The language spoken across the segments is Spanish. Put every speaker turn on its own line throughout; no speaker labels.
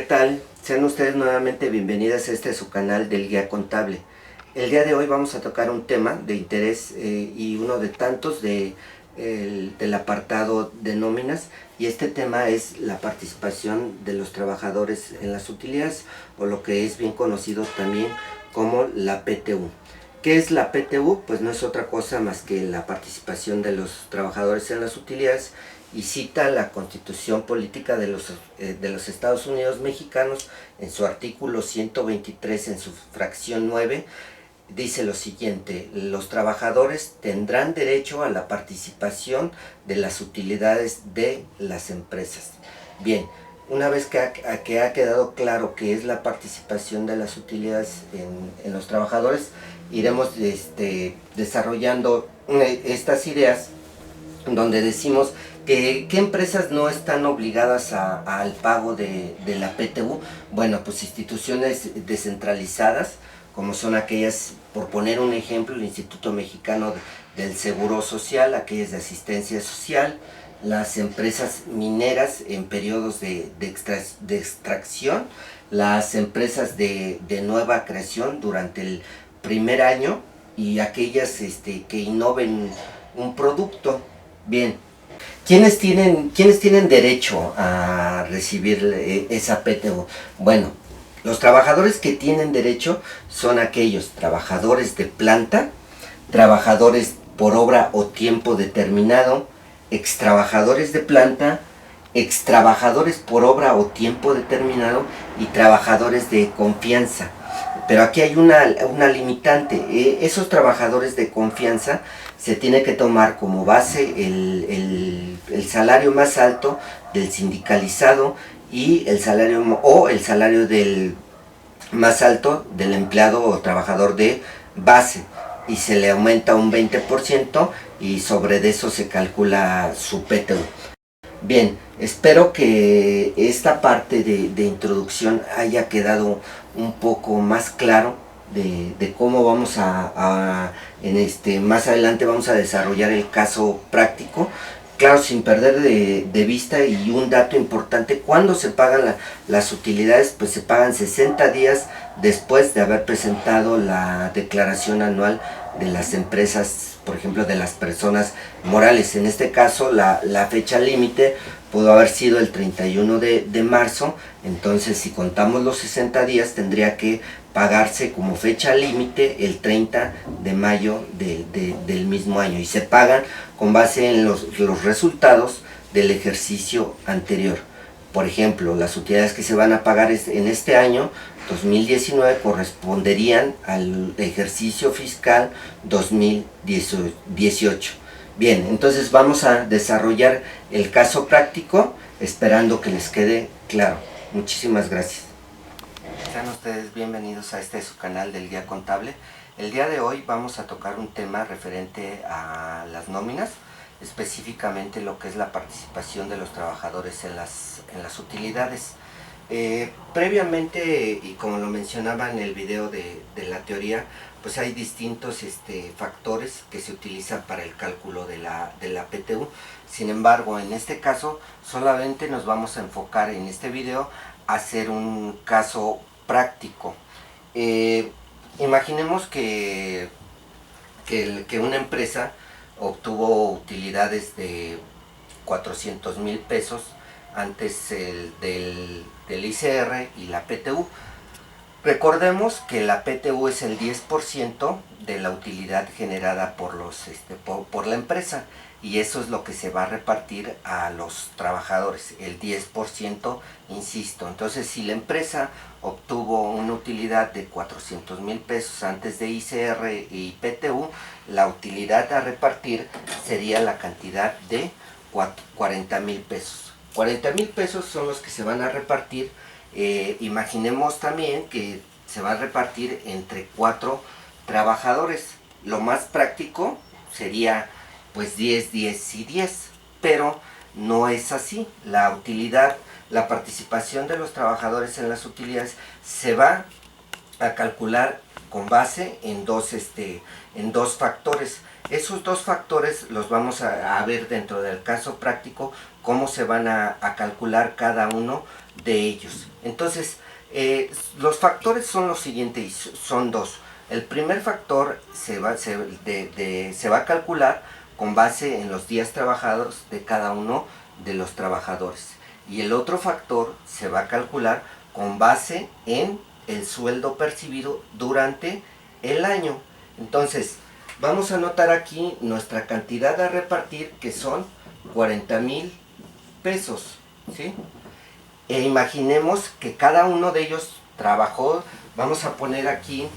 tal? Sean ustedes nuevamente bienvenidas a su canal del Guía Contable. El día de hoy vamos a tocar un tema de interés y uno de tantos del apartado de nóminas, y este tema es la participación de los trabajadores en las utilidades, o lo que es bien conocido también como la PTU. ¿Qué es la PTU? Pues no es otra cosa más que la participación de los trabajadores en las utilidades, y cita la Constitución Política de los Estados Unidos Mexicanos en su artículo 123, en su fracción 9, dice lo siguiente: los trabajadores tendrán derecho a la participación de las utilidades de las empresas. Bien, una vez que ha quedado claro qué es la participación de las utilidades en los trabajadores, iremos desarrollando estas ideas, donde decimos que qué empresas no están obligadas al pago de la PTU. Bueno, pues instituciones descentralizadas, como son aquellas, por poner un ejemplo, el Instituto Mexicano del Seguro Social, aquellas de asistencia social, las empresas mineras en periodos de extracción, las empresas de nueva creación durante el primer año, y aquellas que innoven un producto. Bien, ¿quiénes tienen derecho a recibir esa PTU? Bueno, los trabajadores que tienen derecho son aquellos trabajadores de planta, trabajadores por obra o tiempo determinado, extrabajadores de planta, extrabajadores por obra o tiempo determinado y trabajadores de confianza. Pero aquí hay una limitante. Esos trabajadores de confianza se tiene que tomar como base el salario más alto del sindicalizado, y el salario del más alto del empleado o trabajador de base, y se le aumenta un 20%, y sobre eso se calcula su PTU. Bien, espero que esta parte de introducción haya quedado un poco más claro de cómo vamos más adelante vamos a desarrollar el caso práctico. Claro, sin perder de vista, y un dato importante: cuando se pagan las utilidades, pues se pagan 60 días después de haber presentado la declaración anual de las empresas, por ejemplo, de las personas morales. En este caso, la fecha límite pudo haber sido el 31 de marzo, entonces si contamos los 60 días, tendría que pagarse como fecha límite el 30 de mayo del mismo año, y se pagan con base en los resultados del ejercicio anterior. Por ejemplo, las utilidades que se van a pagar en este año 2019 corresponderían al ejercicio fiscal 2018. Bien, entonces vamos a desarrollar el caso práctico, esperando que les quede claro. Muchísimas gracias. Sean ustedes bienvenidos a su canal del Guía Contable. El día de hoy vamos a tocar un tema referente a las nóminas, específicamente lo que es la participación de los trabajadores en las utilidades. Previamente, y como lo mencionaba en el video de la teoría, pues hay distintos factores que se utilizan para el cálculo de la PTU. Sin embargo, en este caso solamente nos vamos a enfocar en este video a hacer un caso práctico. Imaginemos que una empresa obtuvo utilidades de 400,000 pesos antes del ICR y la PTU. Recordemos que la PTU es el 10% de la utilidad generada por la empresa, y eso es lo que se va a repartir a los trabajadores, el 10%, insisto. Entonces, si la empresa obtuvo una utilidad de 400,000 pesos antes de ICR y PTU, la utilidad a repartir sería la cantidad de 40,000 pesos. 40,000 pesos son los que se van a repartir. Imaginemos también que se va a repartir entre 4 trabajadores. Lo más práctico sería pues 10, 10 y 10, pero no es así. La participación de los trabajadores en las utilidades se va a calcular con base en dos factores. Esos dos factores los vamos a ver dentro del caso práctico, cómo se van a calcular cada uno de ellos. Entonces, los factores son los siguientes, son dos. El primer factor se va a calcular con base en los días trabajados de cada uno de los trabajadores. Y el otro factor se va a calcular con base en el sueldo percibido durante el año. Entonces, vamos a anotar aquí nuestra cantidad a repartir, que son 40,000 pesos, ¿sí? E imaginemos que cada uno de ellos trabajó. Vamos a poner aquí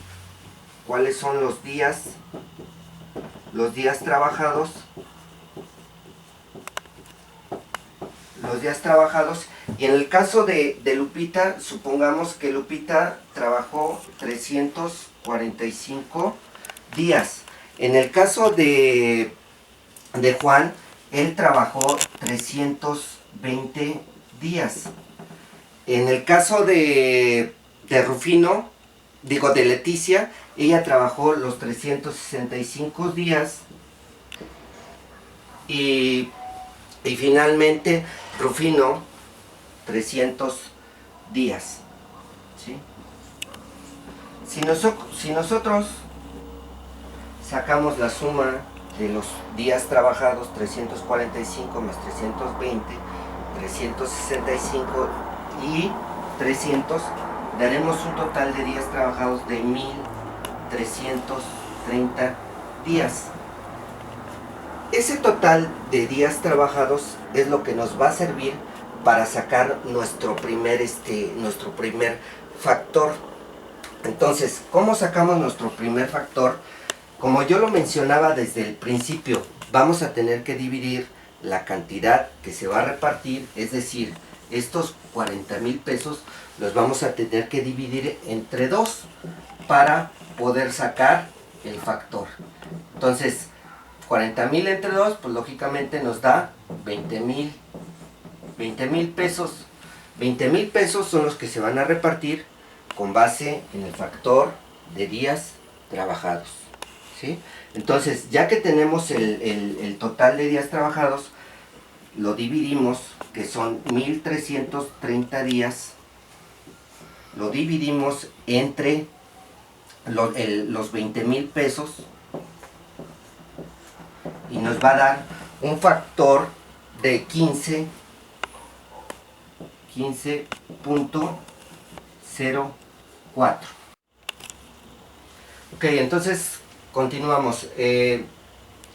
cuáles son los días trabajados. Y en el caso de Lupita, supongamos que Lupita trabajó 345 días. En el caso de Juan, él trabajó 320 días. En el caso de Rufino, de Leticia, ella trabajó los 365 días. Y finalmente Rufino 300 días, ¿sí? Si nosotros sacamos la suma de los días trabajados, 345 más 320, 365 y 300, daremos un total de días trabajados de 1330 días. Ese total de días trabajados es lo que nos va a servir para sacar nuestro primer factor. Entonces, ¿cómo sacamos nuestro primer factor? Como yo lo mencionaba desde el principio, vamos a tener que dividir la cantidad que se va a repartir, es decir, estos 40,000 pesos los vamos a tener que dividir entre 2 para poder sacar el factor. Entonces, 40,000 entre 2, pues lógicamente nos da 20,000 pesos. 20,000 pesos son los que se van a repartir con base en el factor de días trabajados, ¿sí? Entonces, ya que tenemos el total de días trabajados, lo dividimos, que son 1330 días, lo dividimos entre los 20,000 pesos, y nos va a dar un factor de 15.04. Ok, entonces continuamos.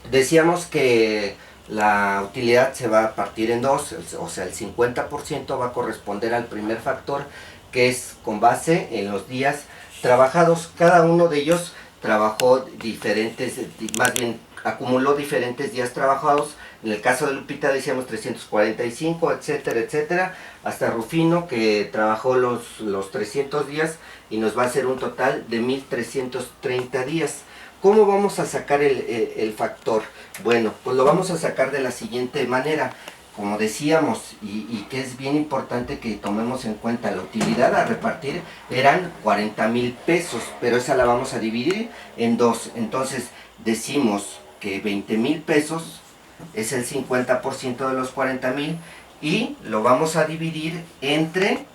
Decíamos que la utilidad se va a partir en 2, o sea, el 50% va a corresponder al primer factor, que es con base en los días trabajados. Cada uno de ellos trabajó diferentes, más bien acumuló diferentes días trabajados. En el caso de Lupita decíamos 345, etcétera, etcétera, hasta Rufino, que trabajó los 300 días y nos va a hacer un total de 1330 días. ¿Cómo vamos a sacar el factor? Bueno, pues lo vamos a sacar de la siguiente manera. Como decíamos, y que es bien importante que tomemos en cuenta, la utilidad a repartir eran 40,000 pesos, pero esa la vamos a dividir en 2. Entonces decimos que 20,000 pesos es el 50% de los 40,000 y lo vamos a dividir entre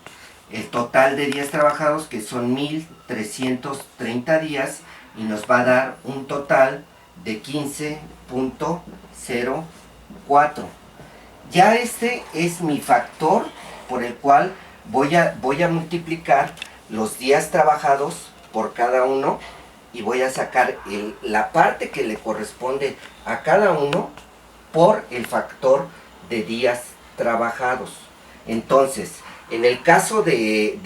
el total de días trabajados, que son 1330 días, y nos va a dar un total de 15.04. Ya este es mi factor por el cual voy a multiplicar los días trabajados por cada uno y voy a sacar la parte que le corresponde a cada uno por el factor de días trabajados. Entonces, en el caso de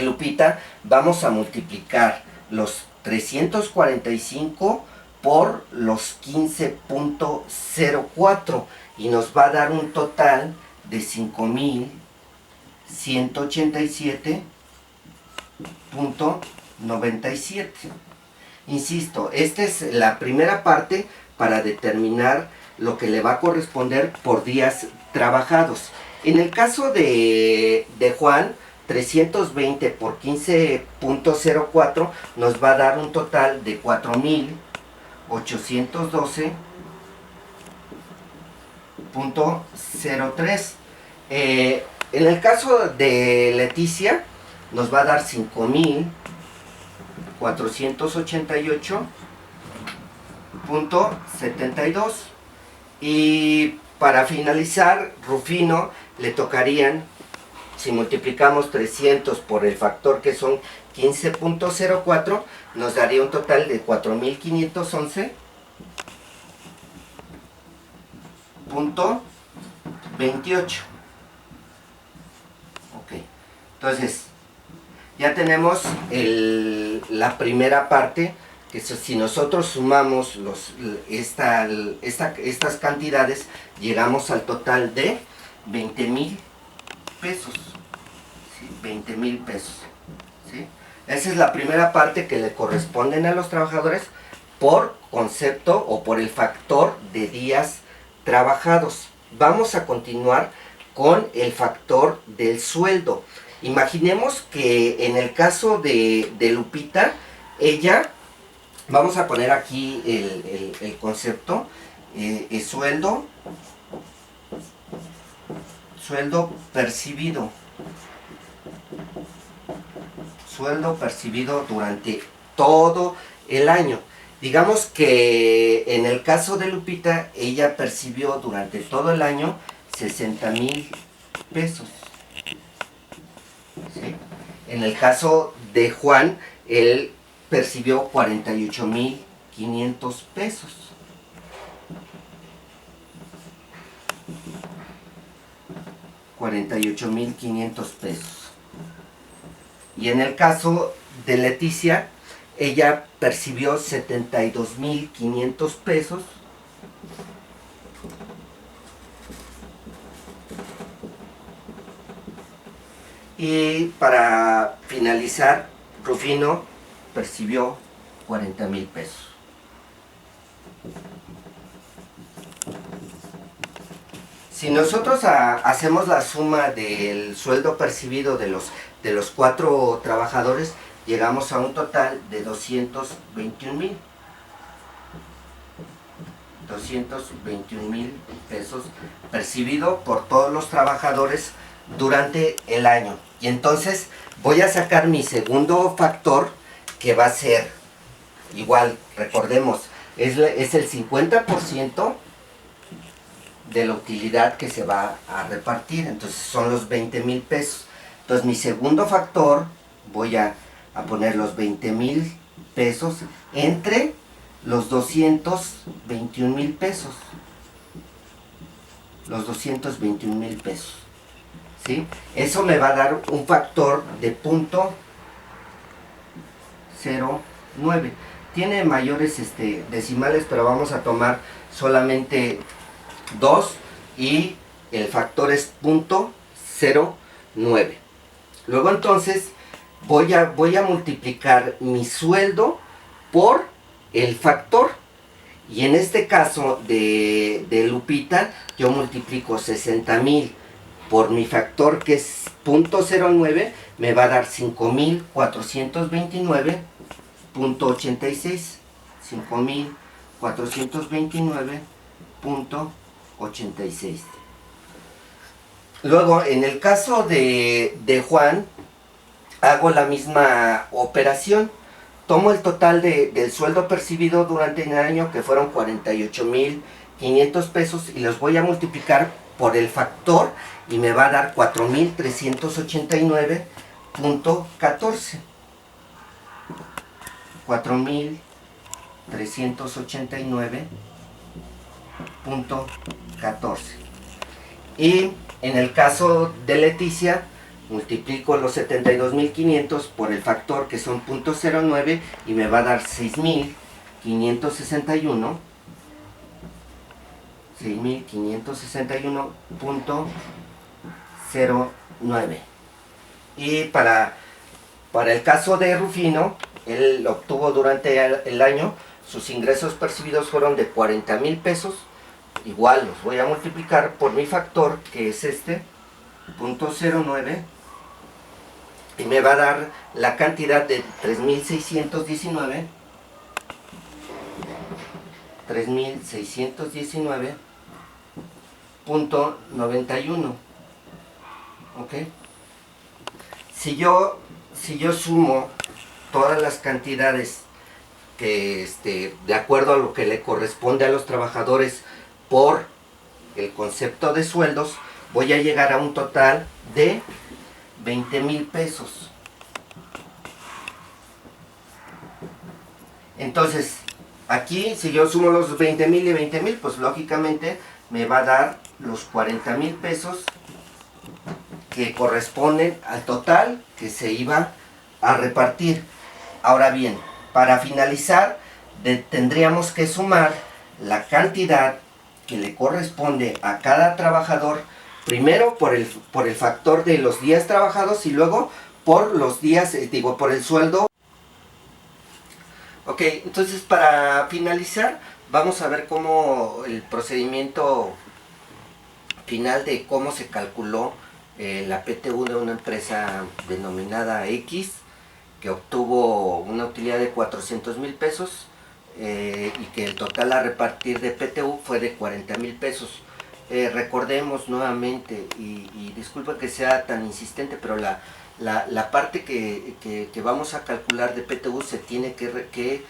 Lupita, vamos a multiplicar los 345 por los 15.04 y nos va a dar un total de 5,187.97. Insisto, esta es la primera parte para determinar lo que le va a corresponder por días trabajados. En el caso de Juan, 320 por 15.04 nos va a dar un total de 4.812.03. En el caso de Leticia nos va a dar 5.488.72. Y para finalizar, Rufino le tocarían, si multiplicamos 300 por el factor que son 15.04, nos daría un total de 4.511.28. Ok, entonces ya tenemos la primera parte, que si nosotros sumamos estas cantidades, llegamos al total de 20,000 pesos. ¿Sí? 20,000 pesos. ¿Sí? Esa es la primera parte que le corresponden a los trabajadores por concepto o por el factor de días trabajados. Vamos a continuar con el factor del sueldo. Imaginemos que en el caso de Lupita, ella, vamos a poner aquí el concepto, el sueldo percibido. Sueldo percibido durante todo el año. Digamos que en el caso de Lupita, ella percibió durante todo el año 60,000 pesos. ¿Sí? En el caso de Juan, él percibió 48,500 pesos. $48,500. Y en el caso de Leticia, ella percibió 72,500 pesos. Y para finalizar, Rufino percibió 40,000 pesos. Si nosotros hacemos la suma del sueldo percibido de los 4 trabajadores, llegamos a un total de 221,000. 221,000 pesos percibido por todos los trabajadores durante el año. Y entonces voy a sacar mi segundo factor, que va a ser igual, recordemos, es el 50% de la utilidad que se va a repartir. Entonces son los 20,000 pesos. Entonces mi segundo factor, voy a poner los 20,000 pesos entre los 221,000 pesos. Los 221,000 pesos. ¿Sí? Eso me va a dar un factor de 0.09. Tiene mayores decimales, pero vamos a tomar solamente 2 y el factor es 0.09. Luego entonces voy a multiplicar mi sueldo por el factor. Y en este caso de Lupita, yo multiplico 60,000 por mi factor, que es 0.09, me va a dar 5,429.86. 5,429.86. Luego, en el caso de Juan, hago la misma operación. Tomo el total del sueldo percibido durante el año, que fueron 48,500 pesos, y los voy a multiplicar por el factor, y me va a dar 4,389.14. 4,389.14. Y en el caso de Leticia, multiplico los 72,500 por el factor, que son 0.09, y me va a dar 6,561.09. Y para el caso de Rufino, él obtuvo durante el año, sus ingresos percibidos fueron de 40,000 pesos. Igual los voy a multiplicar por mi factor, que es 0.09, y me va a dar la cantidad de 3.619.91. ¿Ok? Si yo sumo todas las cantidades que de acuerdo a lo que le corresponde a los trabajadores por el concepto de sueldos, voy a llegar a un total de 20,000 pesos. Entonces, aquí si yo sumo los 20,000 y 20,000, pues lógicamente me va a dar los 40,000 pesos que corresponden al total que se iba a repartir. Ahora bien, para finalizar, tendríamos que sumar la cantidad que le corresponde a cada trabajador, primero por el factor de los días trabajados y luego por los días, por el sueldo. Ok, entonces para finalizar, vamos a ver cómo el procedimiento final de cómo se calculó la PTU de una empresa denominada X, que obtuvo una utilidad de 400,000 pesos y que el total a repartir de PTU fue de 40,000 pesos. Recordemos nuevamente, y disculpa que sea tan insistente, pero la parte que vamos a calcular de PTU se tiene que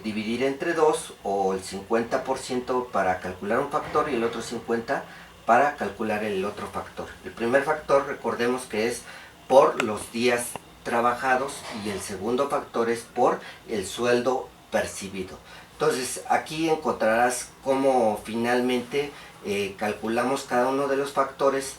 dividir entre dos, o el 50% para calcular un factor y el otro 50% para calcular el otro factor. El primer factor, recordemos que es por los días trabajados, y el segundo factor es por el sueldo percibido. Entonces aquí encontrarás cómo finalmente calculamos cada uno de los factores,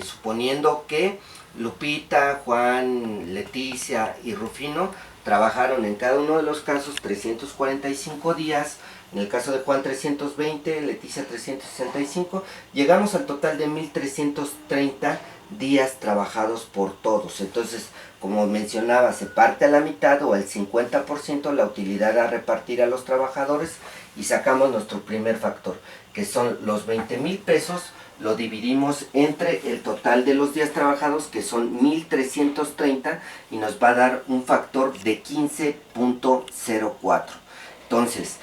suponiendo que Lupita, Juan, Leticia y Rufino trabajaron en cada uno de los casos 345 días, en el caso de Juan 320, Leticia 365, llegamos al total de 1,330 días trabajados por todos. Entonces, como mencionaba, se parte a la mitad o al 50% la utilidad a repartir a los trabajadores y sacamos nuestro primer factor, que son los 20,000 pesos. Lo dividimos entre el total de los días trabajados, que son 1,330, y nos va a dar un factor de 15.04. Entonces,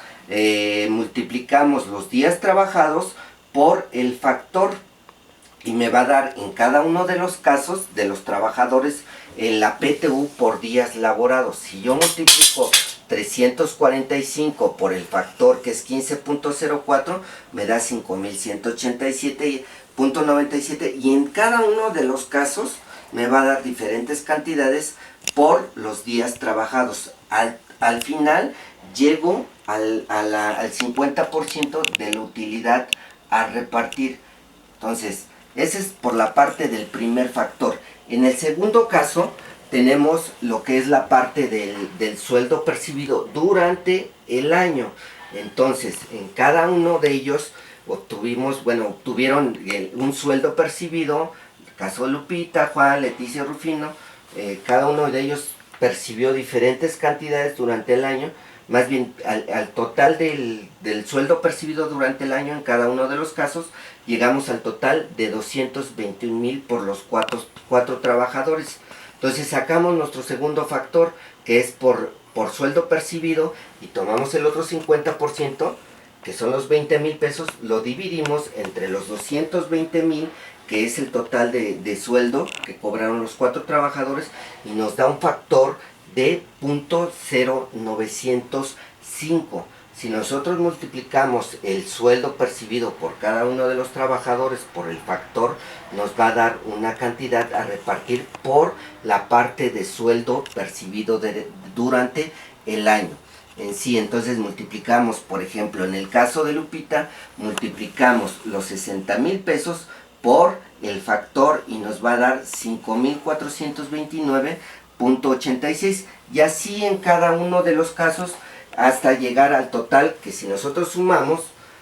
multiplicamos los días trabajados por el factor y me va a dar en cada uno de los casos de los trabajadores la PTU por días laborados. Si yo multiplico 345 por el factor, que es 15.04, me da 5,187.97, y en cada uno de los casos me va a dar diferentes cantidades por los días trabajados. Al final llego al 50% de la utilidad a repartir. Entonces, ese es por la parte del primer factor. En el segundo caso tenemos lo que es la parte del sueldo percibido durante el año. Entonces, en cada uno de ellos obtuvieron un sueldo percibido. En el caso de Lupita, Juan, Leticia y Rufino, cada uno de ellos percibió diferentes cantidades durante el año. Más bien, al total del sueldo percibido durante el año, en cada uno de los casos, llegamos al total de 221,000 por los cuatro trabajadores. Entonces sacamos nuestro segundo factor, que es por sueldo percibido, y tomamos el otro 50%, que son los 20,000 pesos, lo dividimos entre los 220,000, que es el total de sueldo que cobraron los cuatro trabajadores, y nos da un factor de 0.0905. Si nosotros multiplicamos el sueldo percibido por cada uno de los trabajadores por el factor, nos va a dar una cantidad a repartir por la parte de sueldo percibido durante el año en sí. Entonces multiplicamos, por ejemplo, en el caso de Lupita, multiplicamos los 60,000 pesos por el factor y nos va a dar 5,429.86, y así en cada uno de los casos hasta llegar al total, que si nosotros sumamos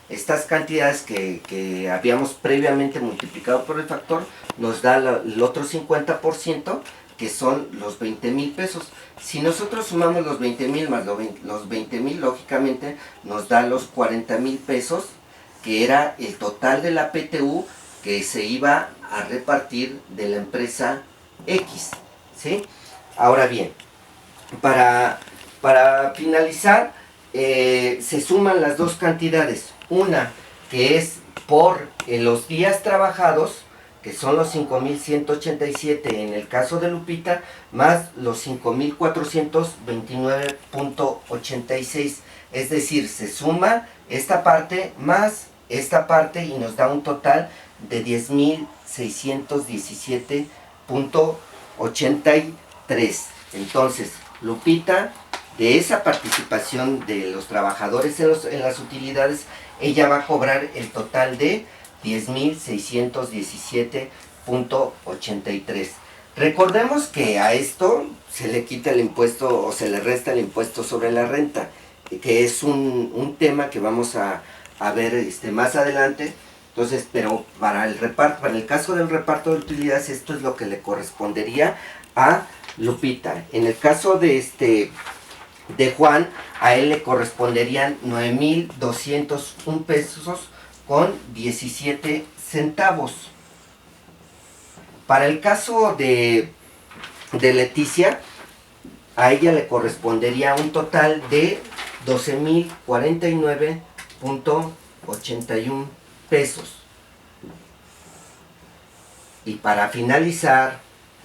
estas cantidades que habíamos previamente multiplicado por el factor, nos da el otro 50%, que son los 20,000 pesos. Si nosotros sumamos los 20,000 más los 20,000, lógicamente nos da los 40,000 pesos, que era el total de la PTU que se iba a repartir de la empresa X. ¿sí? Ahora bien, para finalizar, se suman las dos cantidades. Una que es por los días trabajados, que son los 5.187 en el caso de Lupita, más los 5.429.86. Es decir, se suma esta parte más esta parte y nos da un total de 10.617.83. Entonces, Lupita, de esa participación de los trabajadores en las utilidades, ella va a cobrar el total de 10.617.83. Recordemos que a esto se le quita el impuesto o se le resta el impuesto sobre la renta, que es un tema que vamos a ver más adelante. Entonces, pero para el caso del reparto de utilidades, esto es lo que le correspondería a Lupita. En el caso de Juan, a él le corresponderían 9.201 pesos con 17 centavos. Para el caso de Leticia, a ella le correspondería un total de 12.049.81 pesos. Y para finalizar,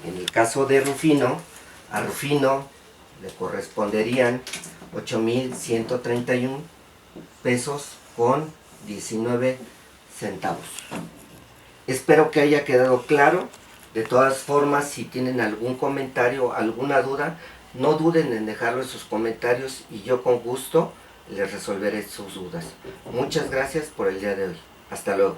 en el caso de Rufino, a Rufino le corresponderían 8.131 pesos con 19 centavos. Espero que haya quedado claro. De todas formas, si tienen algún comentario, alguna duda, no duden en dejarlo en sus comentarios y yo con gusto les resolveré sus dudas. Muchas gracias por el día de hoy. Hasta luego.